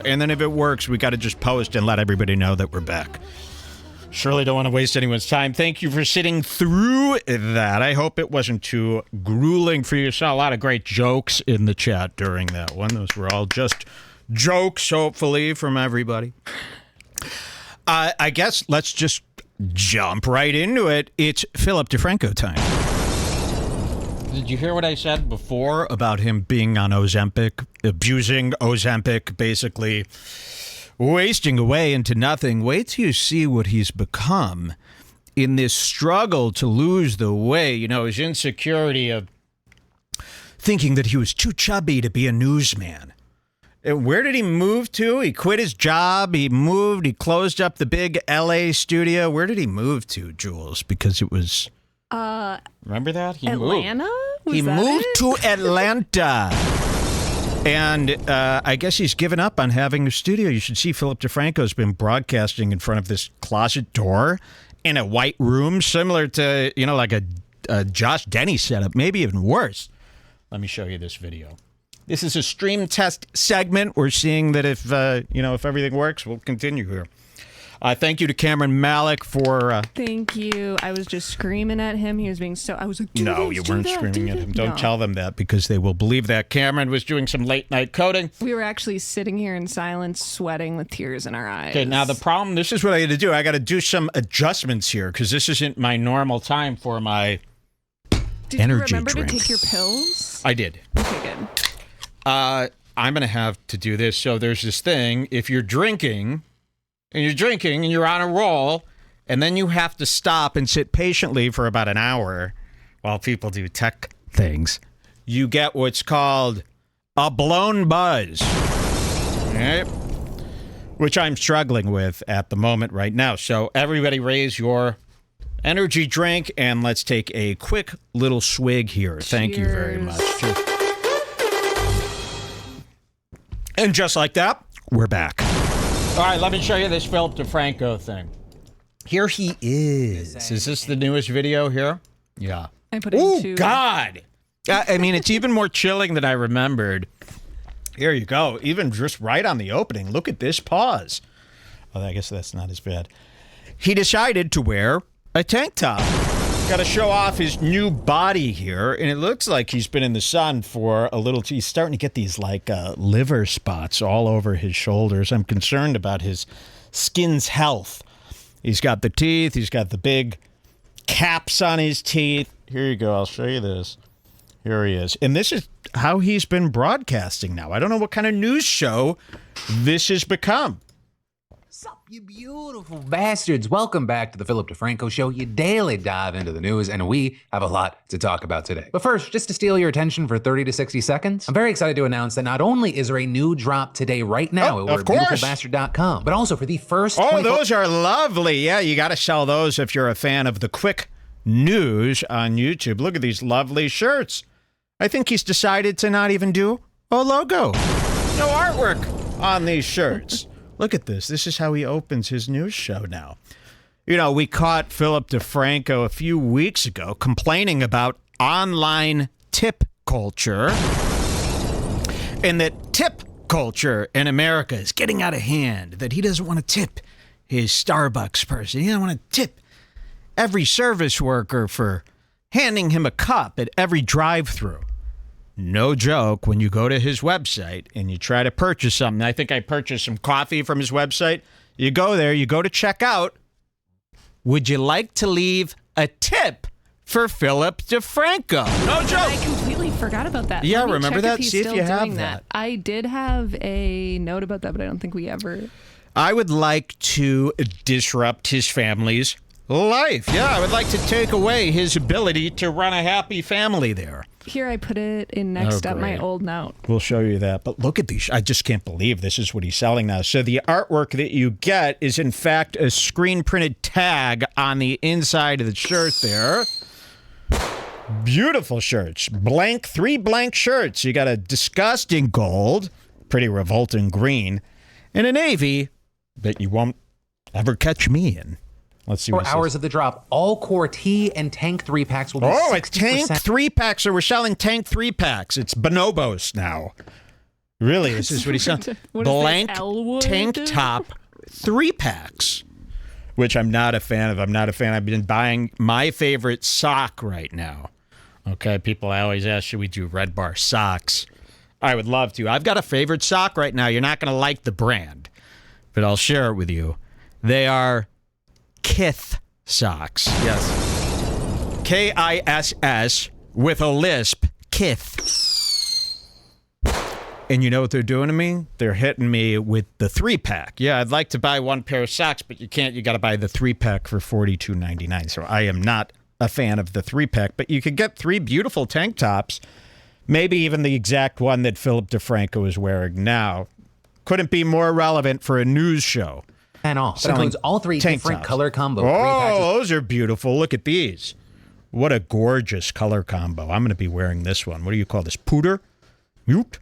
And then if it works, we got to just post and let everybody know that we're back. Surely don't want to waste anyone's time. Thank you for sitting through that. I hope it wasn't too grueling for you. Saw a lot of great jokes in the chat during that one. Those were all just jokes, hopefully, from everybody. I guess let's just jump right into it. It's Phillip DeFranco time. Did you hear what I said before about him being on Ozempic, abusing Ozempic, basically wasting away into nothing? Wait till you see what he's become in this struggle to lose the weight. You know, his insecurity of thinking that he was too chubby to be a newsman. And where did he move to? He quit his job. He closed up the big LA studio. Where did he move to, Jules? Because it was... remember that? Atlanta? He moved to Atlanta. And I guess he's given up on having a studio. You should see Phillip DeFranco's been broadcasting in front of this closet door in a white room, similar to, you know, like a Josh Denny setup, maybe even worse. Let me show you this video. This is a stream test segment. We're seeing that if everything works, we'll continue here. Thank you to Cameron Malik for... Thank you. I was just screaming at him. He was being so... I was like, no, you weren't screaming at him. Don't tell them that because they will believe that. Cameron was doing some late-night coding. We were actually sitting here in silence, sweating with tears in our eyes. Okay, now the problem... This is what I got to do. I got to do some adjustments here because this isn't my normal time for my energy drink. Did you remember to take your pills? I did. Okay, good. I'm going to have to do this. So there's this thing. If you're drinking... and you're on a roll, and then you have to stop and sit patiently for about an hour while people do tech things, you get what's called a blown buzz, right? Which I'm struggling with at the moment right now. So everybody raise your energy drink, and let's take a quick little swig here. Cheers. Thank you very much. Cheers. And just like that, we're back. All right, let me show you this Phillip DeFranco thing. Here he is. Is this the newest video here? Yeah. I put it into... Oh, God. I mean, it's even more chilling than I remembered. Here you go. Even just right on the opening. Look at this pause. Oh, I guess that's not as bad. He decided to wear a tank top. Got to show off his new body here, and it looks like he's been in the sun for a little. He's starting to get these like liver spots all over his shoulders. I'm concerned about his skin's health. He's got the teeth. He's got the big caps on his teeth. Here you go. I'll show you this. Here he is. And this is how he's been broadcasting now. I don't know what kind of news show this has become. Sup, you beautiful bastards. Welcome back to the Phillip DeFranco Show, your daily dive into the news, and we have a lot to talk about today. But first, just to steal your attention for 30 to 60 seconds, I'm very excited to announce that not only is there a new drop today right now at beautifulbastard.com, but also for the first... Oh, those are lovely. Yeah, you got to sell those if you're a fan of the quick news on YouTube. Look at these lovely shirts. I think he's decided to not even do a logo. No artwork on these shirts. Look at this. This is how he opens his news show now. You know, we caught Phillip DeFranco a few weeks ago complaining about online tip culture and that tip culture in America is getting out of hand, that he doesn't want to tip his Starbucks person. He doesn't want to tip every service worker for handing him a cup at every drive-thru. No joke, when you go to his website and you try to purchase something, I think I purchased some coffee from his website. You go there, you go to check out. Would you like to leave a tip for Phillip DeFranco? No joke. I completely forgot about that. Yeah, Let me remember check that? if he's See if still you have doing that. I did have a note about that, but I don't think we ever... I would like to disrupt his family's life. Yeah, I would like to take away his ability to run a happy family there. Here, I put it in next up my old note. We'll show you that. But look at these. I just can't believe this is what he's selling now. So the artwork that you get is, in fact, a screen-printed tag on the inside of the shirt there. Beautiful shirts. Three blank shirts. You got a disgusting gold, pretty revolting green, and a navy that you won't ever catch me in. Let's see what 4 hours of the drop. All core T and Tank 3-packs will be 60%. It's Tank 3-packs. So we're selling Tank 3-packs. It's bonobos now. Really, this is what he's selling. What is this, Blank Elwood? tank top 3-packs, which I'm not a fan of. I've been buying my favorite sock right now. Okay, people always ask, should we do Red Bar socks? I would love to. I've got a favorite sock right now. You're not going to like the brand, but I'll share it with you. They are Kith socks. Yes. Kiss with a lisp. Kith. And you know what they're doing to me? They're hitting me with the 3-pack. Yeah, I'd like to buy one pair of socks, but you can't. You got to buy the 3-pack for $42.99. So I am not a fan of the 3-pack, but you could get 3 beautiful tank tops, maybe even the exact one that Phillip DeFranco is wearing now. Couldn't be more relevant for a news show. And all. That includes all 3 different tops. color combos. 3 Oh, patches. those are beautiful. Look at these. What a gorgeous color combo. I'm going to be wearing this one. What do you call this? Pooter? Mute?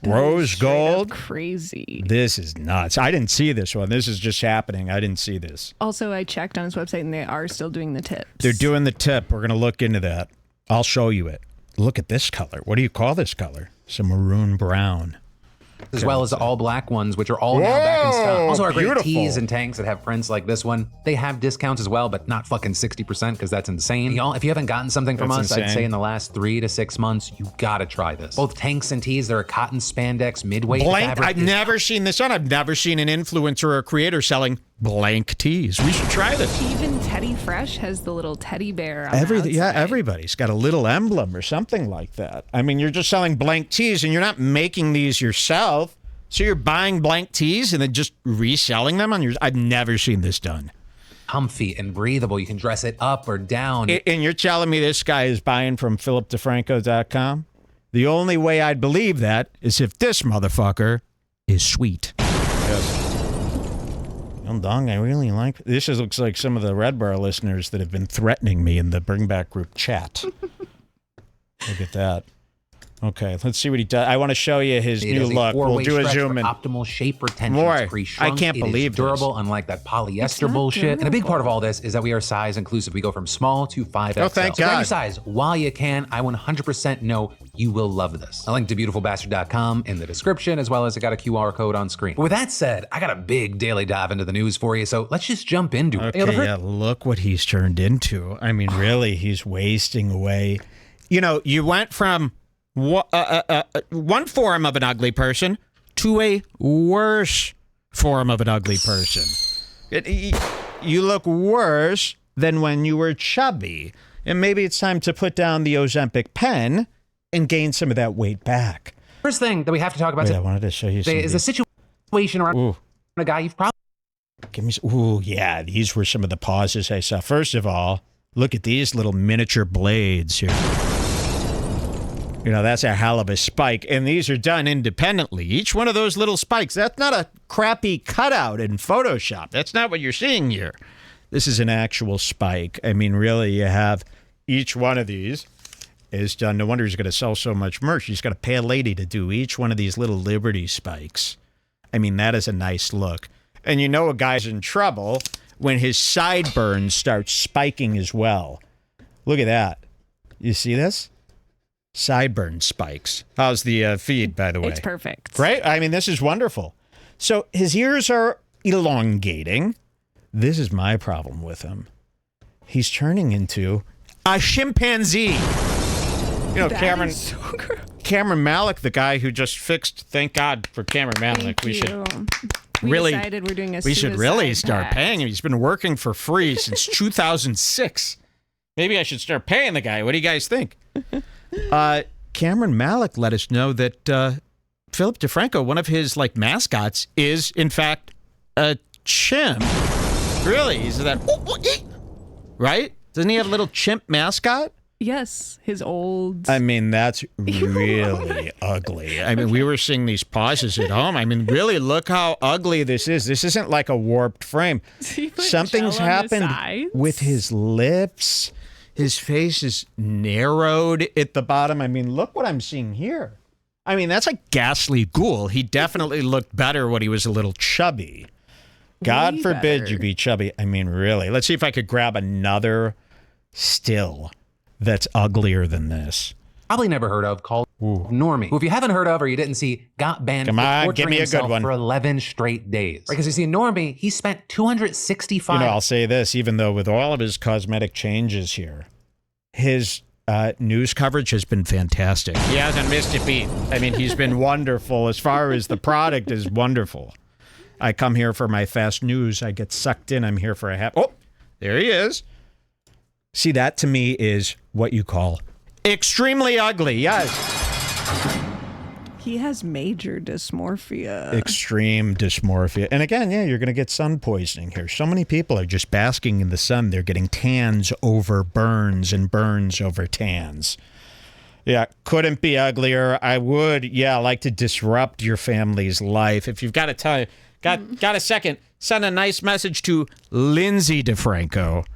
Rose Straight up gold? crazy. This is nuts. I didn't see this one. This is just happening. I didn't see this. Also, I checked on his website and they are still doing the tips. They're doing the tip. We're going to look into that. I'll show you it. Look at this color. What do you call this color? Some maroon brown. As well as all black ones, which are all now back in stock. Also, our great beautiful. tees and tanks that have prints like this one. They have discounts as well, but not fucking 60% because that's insane. Y'all, if you haven't gotten something from That's us, I'd insane. say in the last 3 to 6 months, you gotta try this. Both tanks and tees, they're a cotton spandex midweight Blank. fabric. I've never seen this on. I've never seen an influencer or a creator selling blank tees. We should try this. Even Teddy Fresh has the little teddy bear on Everything, the yeah, outside. everybody's got a little emblem or something like that. I mean, you're just selling blank tees and you're not making these yourself. So you're buying blank tees and then just reselling them on yours. I've never seen this done. Comfy and breathable. You can dress it up or down. And you're telling me this guy is buying from phillipdefranco.com? The only way I'd believe that is if this motherfucker is sweet. Yes. Dong, I really like this. Looks like some of the Red Bar listeners that have been threatening me in the Bring Back group chat. Look at that. Okay, let's see what he does. I want to show you his It new is a look. We'll four-way do a stretch zoom for in. optimal shape retention. More. It's pre-shrunk. I can't It is believe this. durable, unlike that polyester not bullshit. And a big durable. part of all this is that we are size inclusive. We go from small to 5XL. Oh, thank so grab God. your size while you can. I 100% know you will love this. A link to beautifulbastard.com in the description, as well as I got a QR code on screen. But with that said, I got a big daily dive into the news for you, so let's just jump into it. Okay, yeah, look what he's turned into. I mean, really, he's wasting away. You know, you went from one form of an ugly person to a worse form of an ugly person. You look worse than when you were chubby. And maybe it's time to put down the Ozempic pen and gain some of that weight back. First thing that we have to talk about Wait, I wanted to show you today some is of a these. situation around Ooh. a guy you've probably Give me. Ooh, yeah. These were some of the pauses I saw. First of all, look at these little miniature blades here. You know, that's a hell of a spike. And these are done independently. Each one of those little spikes, that's not a crappy cutout in Photoshop. That's not what you're seeing here. This is an actual spike. I mean, really, you have each one of these is done. No wonder he's going to sell so much merch. He's got to pay a lady to do each one of these little Liberty spikes. I mean, that is a nice look. And you know a guy's in trouble when his sideburns start spiking as well. Look at that. You see this? Sideburn spikes. How's the feed, by the way? It's perfect. Right? I mean, this is wonderful. So his ears are elongating. This is my problem with him. He's turning into a chimpanzee. You know, That is so gross. Cameron Malick, the guy who just fixed, thank God for Cameron Malick. Thank you. We really- decided we're doing a We should really suicide start pact. paying him. He's been working for free since 2006. Maybe I should start paying the guy. What do you guys think? Cameron Malick let us know that Phillip DeFranco, one of his mascots, is in fact a chimp. Really? He's that right? Doesn't he have a little chimp mascot? Yes, his old. I mean, that's really ugly. I mean, we were seeing these pauses at home. I mean, really, look how ugly this is. This isn't like a warped frame. He put Something's gel on the happened sides. with his lips. His face is narrowed at the bottom. I mean, look what I'm seeing here. I mean, that's like ghastly ghoul. He definitely looked better when he was a little chubby. God Way forbid better. you be chubby. I mean, really. Let's see if I could grab another still that's uglier than this. probably never heard of called Normie, who if you haven't heard of or you didn't see, got banned Come for on, torturing give me a good himself one. for 11 straight days. Because you see, Normie, he spent 265... I'll say this, even though with all of his cosmetic changes here, his news coverage has been fantastic. He hasn't missed a beat. I mean, he's been wonderful. As far as the product is wonderful. I come here for my fast news. I get sucked in. I'm here for a half. Oh, there he is. See, that to me is what you call extremely ugly. Yes. He has major dysmorphia. Extreme dysmorphia. And again, yeah, you're going to get sun poisoning here. So many people are just basking in the sun. They're getting tans over burns and burns over tans. Yeah, couldn't be uglier. I would, like to disrupt your family's life. If you've got a got a second, send a nice message to Lindsay DeFranco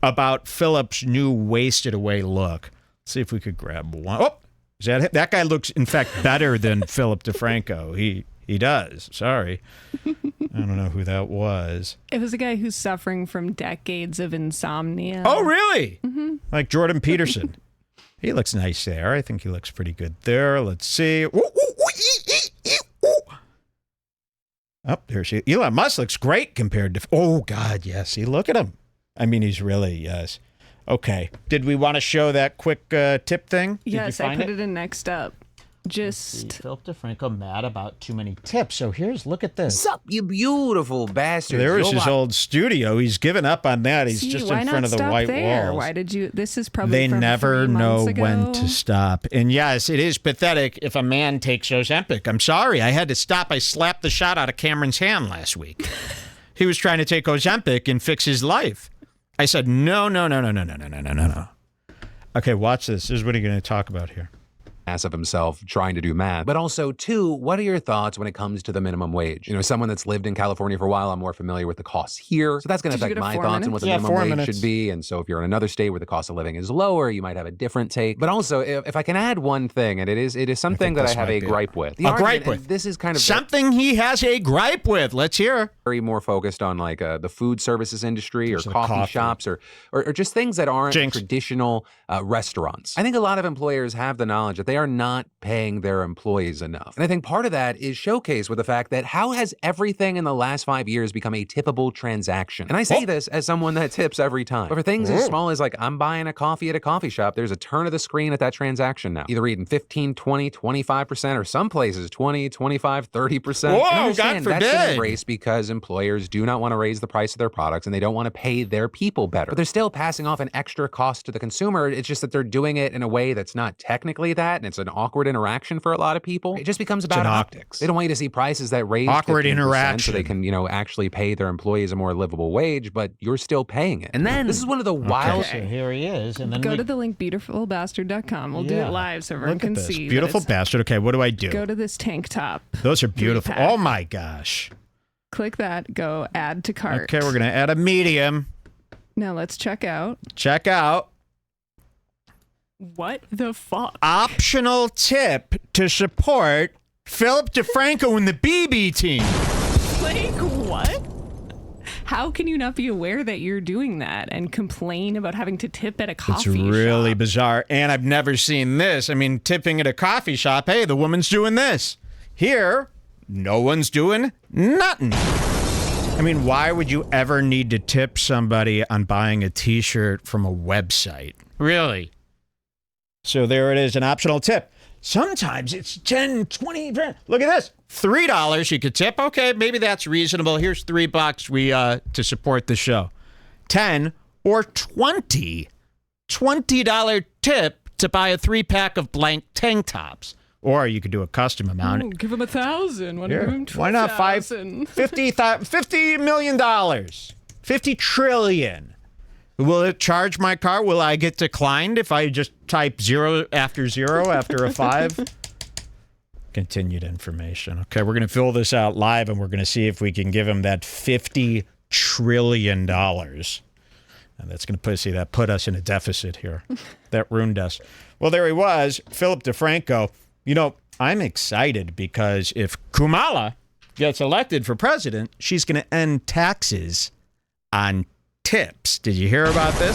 about Philip's new wasted away look. Let's see if we could grab one. Oh, is that it? That guy looks, in fact, better than Phillip DeFranco. He does. Sorry. I don't know who that was. It was a guy who's suffering from decades of insomnia. Oh, really? Mm-hmm. Like Jordan Peterson. He looks nice there. I think he looks pretty good there. Let's see. Oh, there's Elon Musk looks great compared to... Oh, God, yes. See, look at him. I mean, he's really, yes. Okay. Did we want to show that quick tip thing? Yes, I put it in next up. Just... Phillip DeFranco mad about too many tips. So look at this. Sup, you beautiful bastard. There is his old studio. He's given up on that. He's just in front of the white walls. Why did you... This is probably They from never 3 know months ago. when to stop. And yes, it is pathetic if a man takes Ozempic. I'm sorry. I had to stop. I slapped the shot out of Cameron's hand last week. He was trying to take Ozempic and fix his life. I said, no. Okay, watch this. This is what he's going to talk about here. Of himself trying to do math. But also, two, what are your thoughts when it comes to the minimum wage? You know, someone that's lived in California for a while, I'm more familiar with the costs here. So that's going to affect my thoughts on what the minimum wage should be. And so if you're in another state where the cost of living is lower, you might have a different take. But also, if I can add one thing, and it is something that I have a gripe with. A gripe with? This is kind of... Something he has a gripe with. Let's hear. Very more focused on like the food services industry or coffee shops or just things that aren't traditional restaurants. I think a lot of employers have the knowledge that they are not paying their employees enough. And I think part of that is showcased with the fact that how has everything in the last 5 years become a tippable transaction? And I say this as someone that tips every time. But for things as small as like I'm buying a coffee at a coffee shop, there's a turn of the screen at that transaction now. Either reading 15, 20, 25%, or some places 20, 25, 30%. Whoa, God forbid. That's embraced because employers do not want to raise the price of their products and they don't want to pay their people better. But they're still passing off an extra cost to the consumer. It's just that they're doing it in a way that's not technically that, and it's an awkward interaction for a lot of people. It just becomes about optics. They don't want you to see prices that raise awkward interaction so they can, actually pay their employees a more livable wage, but you're still paying it. And then this is one of the wild... So here he is. And then go to the link beautifulbastard.com. We'll do it live so everyone can see. Beautiful bastard. Okay, what do I do? Go to this tank top. Those are beautiful. Oh my gosh. Click that. Go add to cart. Okay, we're going to add a medium. Now let's check out. Check out. What the fuck? Optional tip to support Phillip DeFranco and the BB team. Like, what? How can you not be aware that you're doing that and complain about having to tip at a coffee shop? It's really bizarre. And I've never seen this. I mean, tipping at a coffee shop, hey, the woman's doing this. Here, no one's doing nothing. I mean, why would you ever need to tip somebody on buying a t-shirt from a website? Really? So there it is, an optional tip. Sometimes it's 10, 20, look at this. $3 you could tip. Okay, maybe that's reasonable. Here's $3 we to support the show. 10 or 20. $20 tip to buy a 3-pack of blank tank tops. Or you could do a custom amount. Ooh, give him 1,000. Why don't you give him 2,000? Why not $50 million? $50 trillion. Will it charge my car? Will I get declined if I just type 0 after a 5? Continued information. Okay, we're going to fill this out live, and we're going to see if we can give him that $50 trillion. And that's going to put us in a deficit here. That ruined us. Well, there he was, Phillip DeFranco. I'm excited because if Kamala gets elected for president, she's going to end taxes on tips. Did you hear about this?